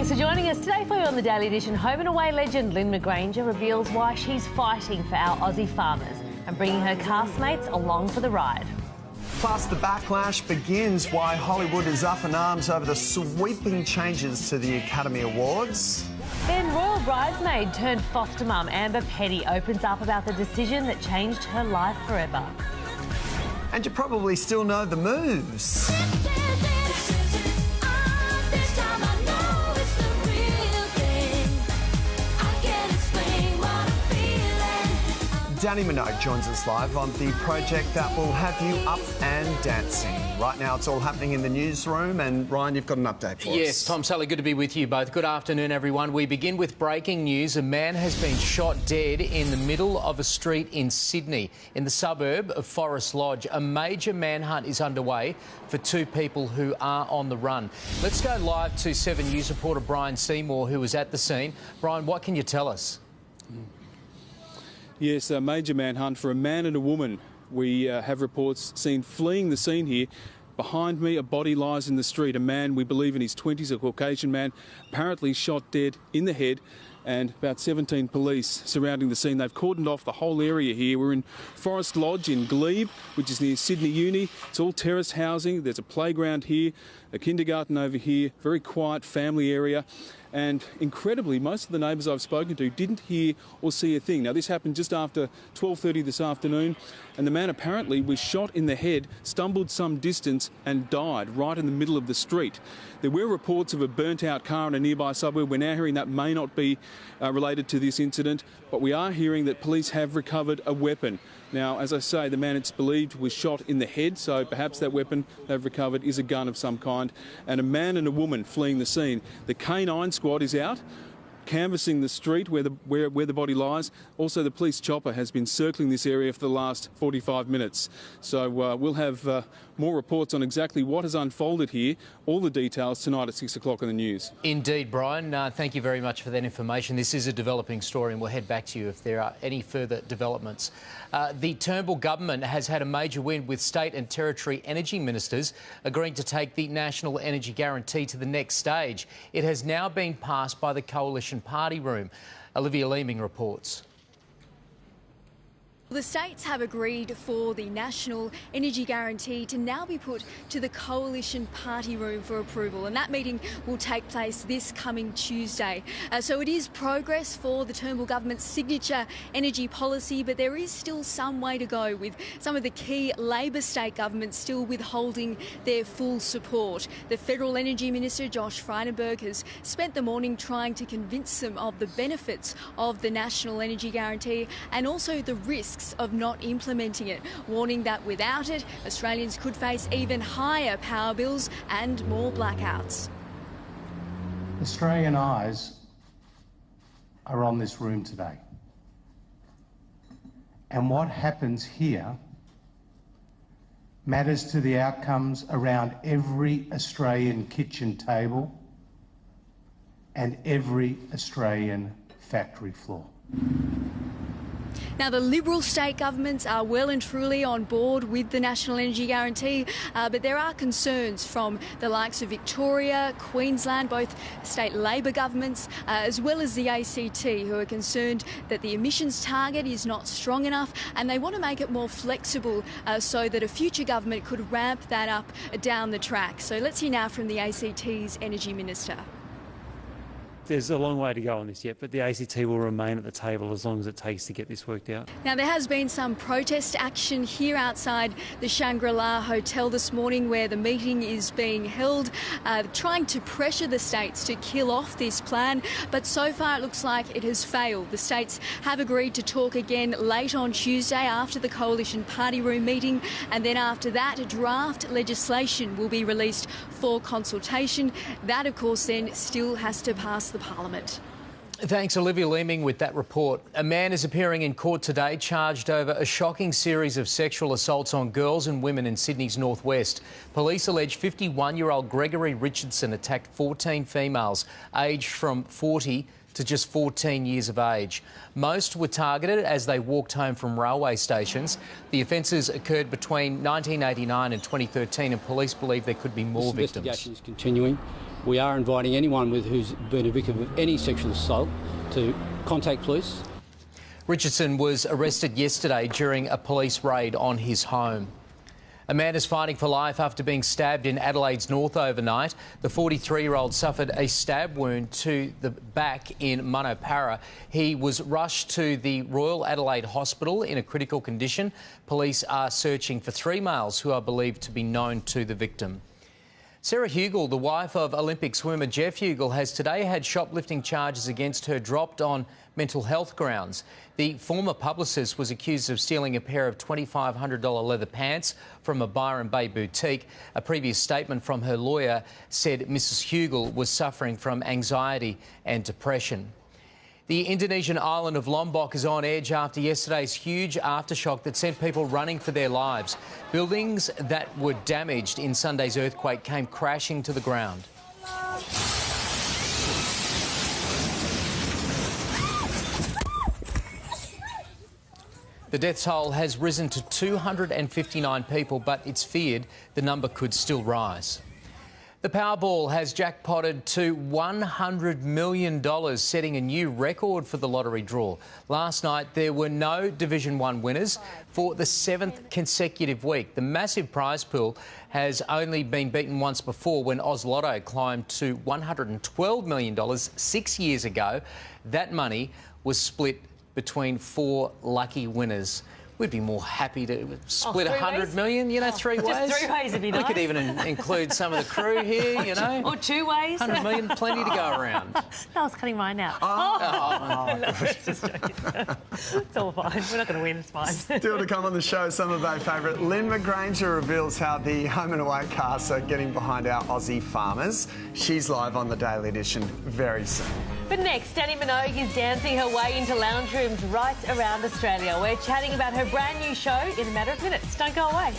Thanks for joining us today for you on the Daily Edition. Home and away legend Lynn McGranger reveals why she's fighting for our Aussie farmers and bringing her castmates along for the ride. Plus, the backlash begins why Hollywood is up in arms over the sweeping changes to the Academy Awards. Then royal bridesmaid turned foster mum Amber Petty opens up about the decision that changed her life forever. And you probably still know the moves. Danny Minogue joins us live on the project that will have you up and dancing. Right now it's all happening in the newsroom, and Ryan, you've got an update for us. Yes, Tom Sully, good to be with you both. Good afternoon, everyone. We begin with breaking news. A man has been shot dead in the middle of a street in Sydney, in the suburb of Forest Lodge. A major manhunt is underway for two people who are on the run. Let's go live to 7 News reporter Brian Seymour, who was at the scene. Brian, what can you tell us? Yes, a major manhunt for a man and a woman. We have reports seen fleeing the scene here. Behind me, a body lies in the street. A man, we believe in his 20s, a Caucasian man, apparently shot dead in the head, and about 17 police surrounding the scene. They've cordoned off the whole area here. We're in Forest Lodge in Glebe, which is near Sydney Uni. It's all terrace housing. There's a playground here, a kindergarten over here, very quiet family area. And incredibly, most of the neighbours I've spoken to didn't hear or see a thing. Now, this happened just after 12:30 this afternoon, and the man apparently was shot in the head, stumbled some distance and died right in the middle of the street. There were reports of a burnt-out car in a nearby suburb. We're now hearing that may not be related to this incident, but we are hearing that police have recovered a weapon. Now, as I say, the man, it's believed, was shot in the head, so perhaps that weapon they've recovered is a gun of some kind. And a man and a woman fleeing the scene. The K9 squad is out, canvassing the street where the body lies. Also, the police chopper has been circling this area for the last 45 minutes. So we'll have more reports on exactly what has unfolded here, all the details tonight at 6 o'clock on the news. Indeed, Brian. Thank you very much for that information. This is a developing story, and we'll head back to you if there are any further developments. The Turnbull government has had a major win, with state and territory energy ministers agreeing to take the National Energy Guarantee to the next stage. It has now been passed by the Coalition Party Room. Olivia Leeming reports. The states have agreed for the National Energy Guarantee to now be put to the Coalition Party Room for approval, and that meeting will take place this coming Tuesday. So it is progress for the Turnbull government's signature energy policy, but there is still some way to go, with some of the key Labor state governments still withholding their full support. The Federal Energy Minister, Josh Frydenberg, has spent the morning trying to convince them of the benefits of the National Energy Guarantee and also the risks of not implementing it, warning that without it, Australians could face even higher power bills and more blackouts. Australian eyes are on this room today. And what happens here matters to the outcomes around every Australian kitchen table and every Australian factory floor. Now, the Liberal state governments are well and truly on board with the National Energy Guarantee, but there are concerns from the likes of Victoria, Queensland, both state Labor governments, as well as the ACT, who are concerned that the emissions target is not strong enough, and they want to make it more flexible so that a future government could ramp that up down the track. So let's hear now from the ACT's Energy Minister. There's a long way to go on this yet, but the ACT will remain at the table as long as it takes to get this worked out. Now, there has been some protest action here outside the Shangri-La Hotel this morning, where the meeting is being held, trying to pressure the states to kill off this plan, but so far it looks like it has failed. The states have agreed to talk again late on Tuesday after the Coalition Party Room meeting, and then after that, draft legislation will be released for consultation. That, of course, then still has to pass the Parliament. Thanks, Olivia Leeming, with that report. A man is appearing in court today charged over a shocking series of sexual assaults on girls and women in Sydney's northwest. Police allege 51-year-old Gregory Richardson attacked 14 females aged from 40 to just 14 years of age. Most were targeted as they walked home from railway stations. The offences occurred between 1989 and 2013, and police believe there could be more victims. Investigation is continuing. We are inviting anyone who's been a victim of any sexual assault to contact police. Richardson was arrested yesterday during a police raid on his home. A man is fighting for life after being stabbed in Adelaide's north overnight. The 43-year-old suffered a stab wound to the back in Munopara. He was rushed to the Royal Adelaide Hospital in a critical condition. Police are searching for 3 males who are believed to be known to the victim. Sarah Hugel, the wife of Olympic swimmer Jeff Hugel, has today had shoplifting charges against her dropped on mental health grounds. The former publicist was accused of stealing a pair of $2,500 leather pants from a Byron Bay boutique. A previous statement from her lawyer said Mrs Hugel was suffering from anxiety and depression. The Indonesian island of Lombok is on edge after yesterday's huge aftershock that sent people running for their lives. Buildings that were damaged in Sunday's earthquake came crashing to the ground. The death toll has risen to 259 people, but it's feared the number could still rise. The Powerball has jackpotted to $100 million, setting a new record for the lottery draw. Last night, there were no Division 1 winners for the 7th consecutive week. The massive prize pool has only been beaten once before, when Oz Lotto climbed to $112 million 6 years ago. That money was split between 4 lucky winners. We'd be more happy to split $100 million, you know, 3 ways. Just 3 ways would be nice. We could even include some of the crew here, you know. Or 2 ways. $100 million, plenty to go around. I was cutting mine out. Just joking. It's all fine. We're not going to win, it's fine. Still to come on the show, some of our favourite. Lynn McGranger reveals how the home and away casts are getting behind our Aussie farmers. She's live on the Daily Edition very soon. But next, Dannii Minogue is dancing her way into lounge rooms right around Australia. We're chatting about her brand new show in a matter of minutes. Don't go away.